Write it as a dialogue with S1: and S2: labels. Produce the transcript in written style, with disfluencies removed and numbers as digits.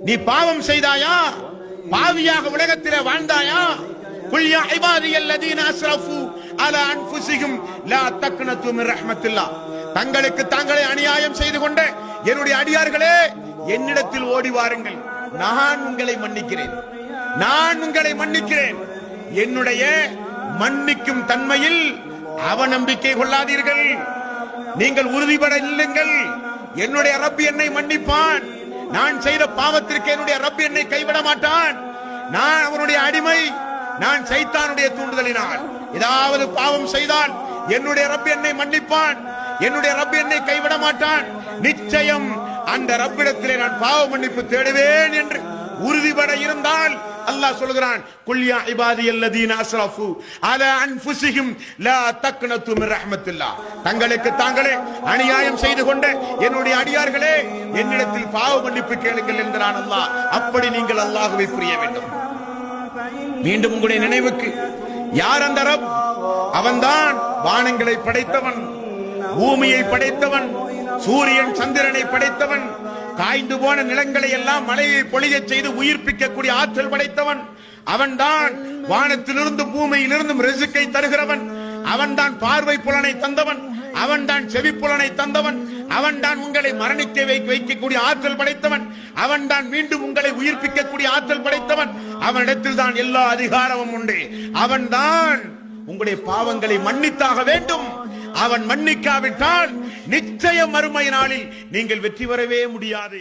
S1: நீ பாவம் செய்தாயா? பாவியாக உலகத்திலே வாழ்ந்தாயா? குல் யா இபாதியல்லதீன அஸ்ரஃபு அலா அன்ஃபுஸிஹிம் லா தக்னது மின் ரஹ்மத்தில்லாஹ். தங்களுக்கு தாங்களே அநியாயம் செய்து கொண்ட என்னுடைய அடியார்களே, என்னிடத்தில் ஓடி வாருங்கள், நான் உங்களை மன்னிக்கிறேன், நான் உங்களை மன்னிக்கிறேன். என்னுடைய மன்னிக்கும் தன்மையில் அவநம்பிக்கை கொள்ளாதீர்கள். நீங்கள் உறுதிபட இல்லுங்கள். என்னுடைய ரப் என்னை மன்னிப்பான். நான் செய்த பாவத்திற்கு என்னுடைய ரப் என்னை கைவிட மாட்டான். நான் அவனுடைய அடிமை. நான் சைத்தானுடைய தூண்டுதலினால் ஏதாவது பாவம் செய்தால் என்னுடைய ரப் என்னை மன்னிப்பான். என்னுடைய ரப் என்னை கைவிட மாட்டான். நிச்சயம் அந்த ரப்பிடத்திலே நான் பாவ மன்னிப்பு தேடுவேன் என்று உறுதிபட இருந்தால் அல்லாஹ் சொல்கிறான், குல் யா இபாதியல்லதீன அஸ்ரஃபு அலா அன்ஃபுஸிஹிம் லா தக்னது மின் ரஹ்மத்தில்லாஹ். தங்களுக்கு தாங்களே அநியாயம் செய்து கொண்ட என்னுடைய அடியார்களே, என்னிடத்தில் பாவ மன்னிப்பு கேளுங்கள் என்கிறான் அல்லாஹ். அப்படி நீங்கள் அல்லாஹ்வை புரிய வேண்டும். மீண்டும் உங்களுடைய நினைவுக்கு, யார் அந்த ரப்? அவன்தான் வானங்களை படைத்தவன், பூமியை படைத்தவன், சூரியன் சந்திரனை படைத்தவன், காய்ந்து போன நிலங்களை எல்லாம் மழையை பொழிய செய்து உயிர்ப்பிக்கக்கூடிய ஆற்றல் படைத்தவன். அவன்தான் வானத்திலிருந்து பூமியிலிருந்தும் ரிஸ்கை தருகிறவன். அவன்தான் பார்வை புலனை தந்தவன். அவன்தான் செவிப்புலனை தந்தவன். அவன்தான் உங்களை மரணிக்க வைக்கக்கூடிய ஆற்றல் படைத்தவன். அவன்தான் மீண்டும் உங்களை உயிர்ப்பிக்கக்கூடிய ஆற்றல் படைத்தவன். அவனிடத்தில் தான் எல்லா அதிகாரமும் உண்டு. அவன்தான் உங்களுடைய பாவங்களை மன்னித்தாக வேண்டும். அவன் மன்னிக்காவிட்டால் நிச்சயம் மறுமை நாளில் நீங்கள் வெற்றி பெறவே முடியாது.